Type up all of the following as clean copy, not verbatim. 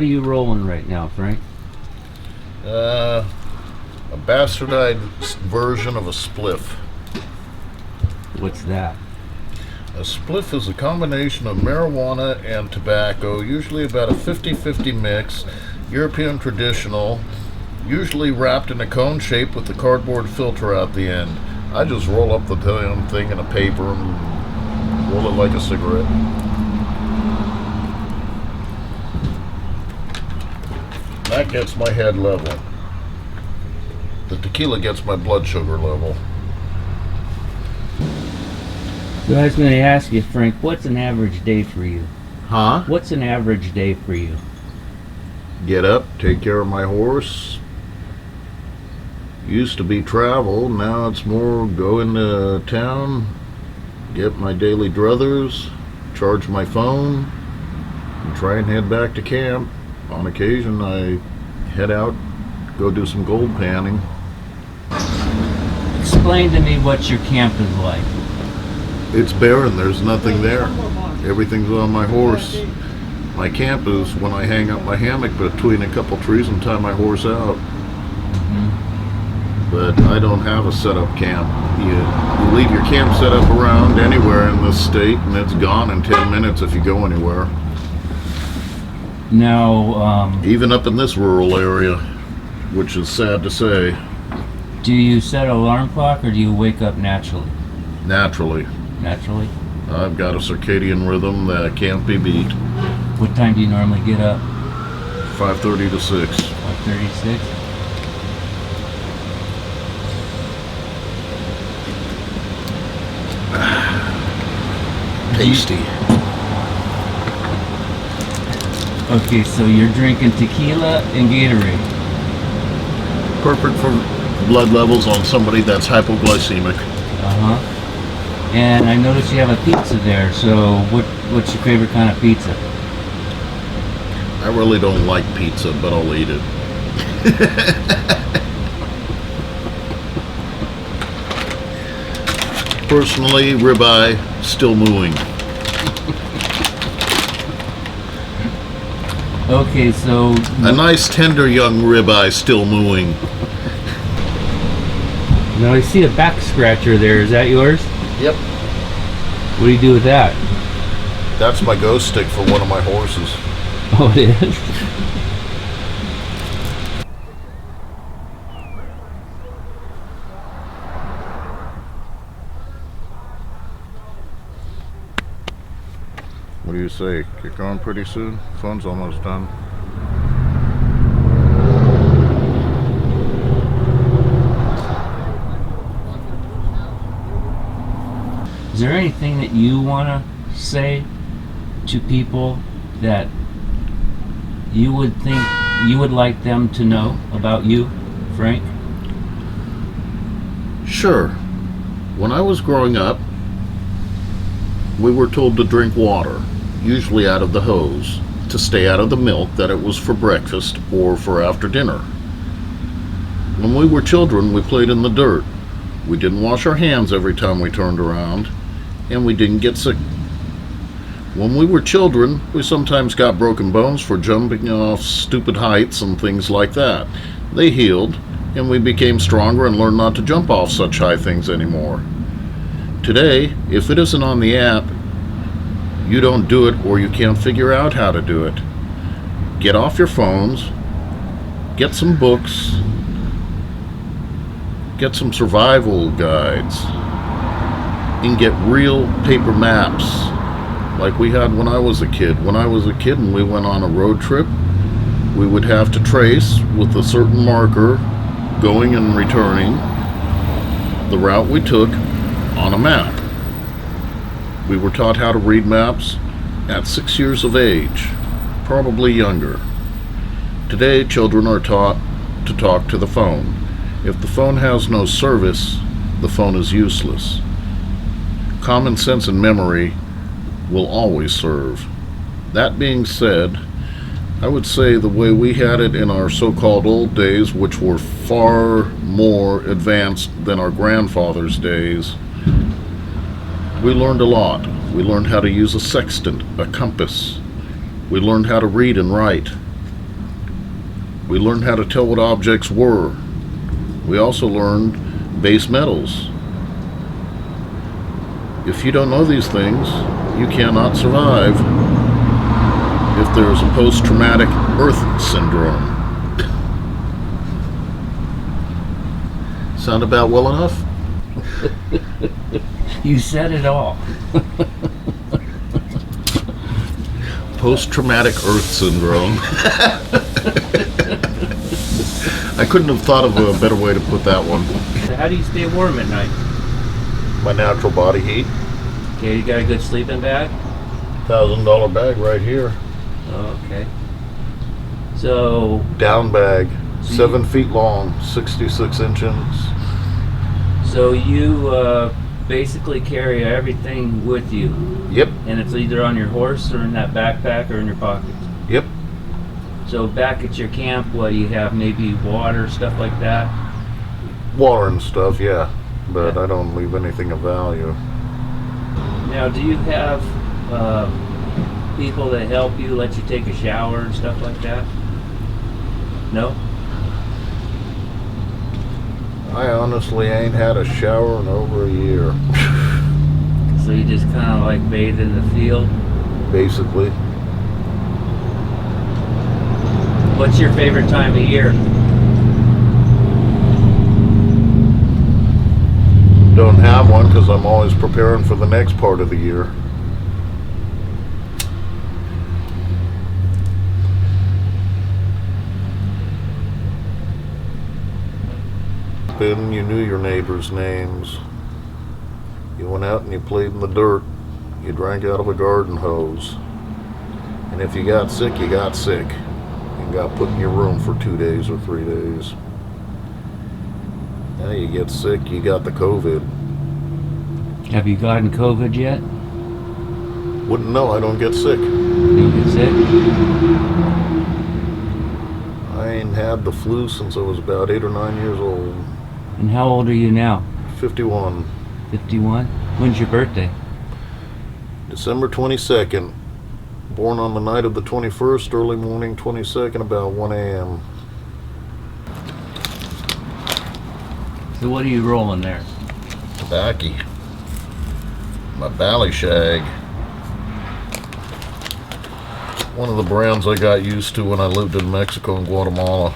are you rolling right now, Frank? A bastardized version of a spliff. What's that? A spliff is a combination of marijuana and tobacco, usually about a 50-50 mix, European traditional, usually wrapped in a cone shape with the cardboard filter out the end. I just roll up the damn thing in a paper and roll it like a cigarette. That gets my head level. The tequila gets my blood sugar level. So I was going to ask you, Frank, what's an average day for you? Huh? What's an average day for you? Get up, take care of my horse. Used to be travel, now it's more go into town, get my daily druthers, charge my phone, and try and head back to camp. On occasion, I head out, go do some gold panning. Explain to me what your camp is like. It's barren, there's nothing there. Everything's on my horse. My camp is when I hang up my hammock between a couple trees and tie my horse out. But I don't have a set-up camp. You leave your camp set up around anywhere in this state and it's gone in 10 minutes if you go anywhere. Now, Even up in this rural area, which is sad to say. do you set an alarm clock or do you wake up naturally? Naturally. Naturally? I've got a circadian rhythm that can't be beat. What time do you normally get up? 5:30 to 6. 5:36? Tasty. Okay, so you're drinking tequila and Gatorade. Perfect for blood levels on somebody that's hypoglycemic. Uh-huh. And I noticed you have a pizza there, so what's your favorite kind of pizza? I really don't like pizza, but I'll eat it. Personally, ribeye, still mooing. Okay, so A nice tender young ribeye still mooing. now I see a back scratcher there. Is that yours? Yep. What do you do with that? That's my ghost stick for one of my horses. Oh, it is? What do you say? Get going pretty soon? Phone's almost done. Is there anything that you want to say to people that you would think you would like them to know about you, Frank? Sure. When I was growing up, we were told to drink water, usually out of the hose, to stay out of the milk that it was for breakfast or for after dinner. When we were children, we played in the dirt. We didn't wash our hands every time we turned around, and we didn't get sick. When we were children, we sometimes got broken bones for jumping off stupid heights and things like that. They healed, and we became stronger and learned not to jump off such high things anymore. Today, if it isn't on the app, you don't do it or you can't figure out how to do it. Get off your phones, get some books, get some survival guides, and get real paper maps like we had when I was a kid. When I was a kid and we went on a road trip, we would have to trace with a certain marker going and returning the route we took on a map. We were taught how to read maps at 6 years of age, probably younger. Today, children are taught to talk to the phone. If the phone has no service, the phone is useless. Common sense and memory will always serve. That being said, I would say the way we had it in our so-called old days, which were far more advanced than our grandfathers' days, we learned a lot. We learned how to use a sextant, a compass. We learned how to read and write. We learned how to tell what objects were. We also learned base metals. If you don't know these things, you cannot survive if there is a post-traumatic Earth syndrome. Sound about well enough? You said it all. Post-traumatic Earth syndrome. I couldn't have thought of a better way to put that one. So how do you stay warm at night? My natural body heat. Okay, you got a good sleeping bag? $1,000 bag right here. Okay. So, Down bag, 7 feet long, 66 inches. so you basically carry everything with you, Yep, and it's either on your horse or in that backpack or in your pocket. yep. So back at your camp, what you have, maybe water, stuff like that. Water and stuff, yeah. But I don't leave anything of value. Now, do you have people that help you, let you take a shower and stuff like that? No? I honestly ain't had a shower in over a year. So you just kind of like bathe in the field? Basically. What's your favorite time of year? Don't have one because I'm always preparing for the next part of the year. Then you knew your neighbors' names. You went out and you played in the dirt. You drank out of a garden hose. And if you got sick, you got sick. You got put in your room for 2 days or 3 days. Now you get sick, you got the COVID. Have you gotten COVID yet? Wouldn't know, I don't get sick. You get sick? I ain't had the flu since I was about 8 or 9 years old. And how old are you now? 51. 51? When's your birthday? December 22nd. Born on the night of the 21st, early morning 22nd, about 1 a.m. So what are you rolling there? Tobacco. My Ballyshag. One of the brands I got used to when I lived in Mexico and Guatemala.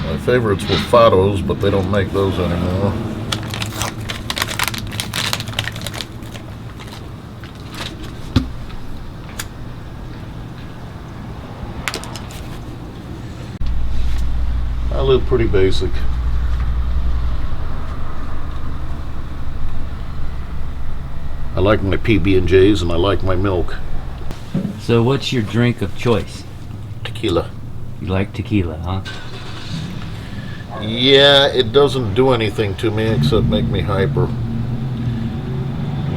My favorites were Fados, but they don't make those anymore. I live pretty basic. I like my PB&Js and I like my milk. So what's your drink of choice? Tequila. You like tequila, huh? Yeah, it doesn't do anything to me except make me hyper.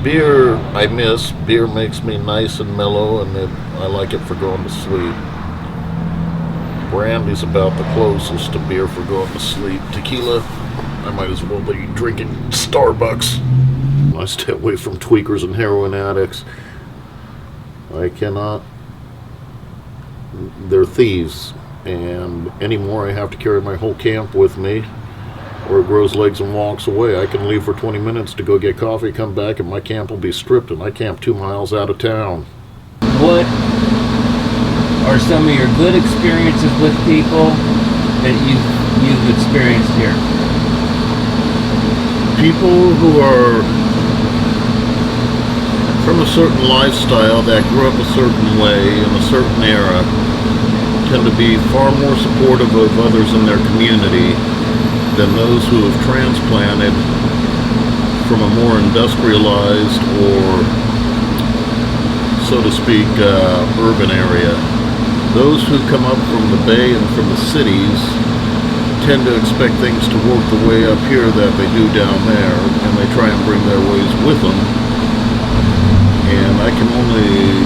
Beer I miss. Beer makes me nice and mellow, and I like it for going to sleep. Brandy's about the closest to beer for going to sleep. Tequila, I might as well be drinking Starbucks. I stay away from tweakers and heroin addicts. I cannot. They're thieves. And anymore I have to carry my whole camp with me, or it grows legs and walks away. I can leave for 20 minutes to go get coffee, come back, and my camp will be stripped, and I camp 2 miles out of town. What are some of your good experiences with people that you've experienced here? People who are from a certain lifestyle that grew up a certain way in a certain era tend to be far more supportive of others in their community than those who have transplanted from a more industrialized or, so to speak, urban area. Those who come up from the Bay and from the cities tend to expect things to work the way up here that they do down there, and they try and bring their ways with them. And I can only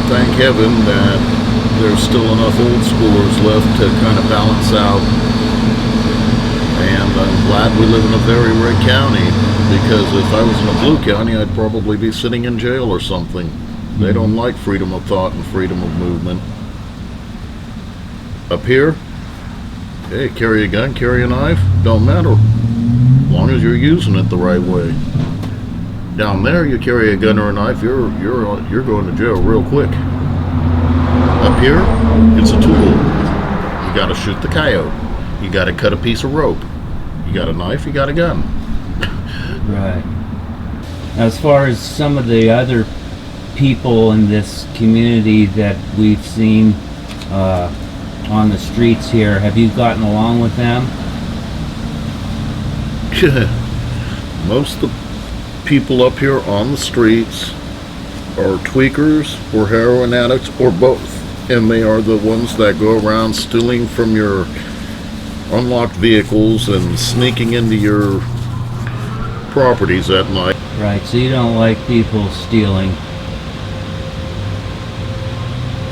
thank heaven that there's still enough old schoolers left to kind of balance out. And I'm glad we live in a very red county, because if I was in a blue county, I'd probably be sitting in jail or something. They don't like freedom of thought and freedom of movement. Up here, hey, carry a gun, carry a knife, don't matter, as long as you're using it the right way. Down there, you carry a gun or a knife, you're going to jail real quick. Up here, it's a tool. You got to shoot the coyote. You got to cut a piece of rope. You got a knife, you got a gun. Right. As far as some of the other people in this community that we've seen on the streets here, have you gotten along with them? Most of the people up here on the streets are tweakers or heroin addicts or both. And they are the ones that go around stealing from your unlocked vehicles and sneaking into your properties at night. Right, so you don't like people stealing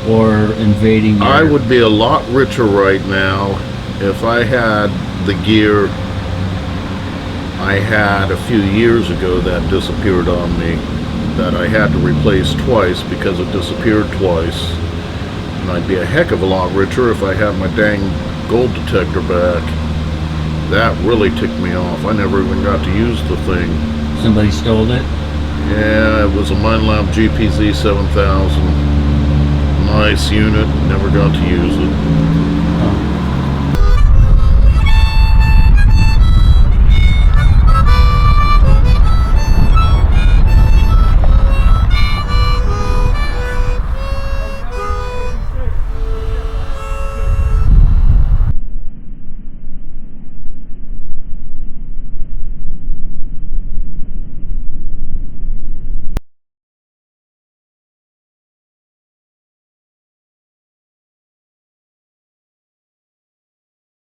or invading your... I would be a lot richer right now if I had the gear I had a few years ago that disappeared on me, that I had to replace twice because it disappeared twice. And I'd be a heck of a lot richer if I had my dang gold detector back. That really ticked me off. I never even got to use the thing. Somebody stole it? Yeah, it was a Minelab GPZ 7000. Nice unit, never got to use it.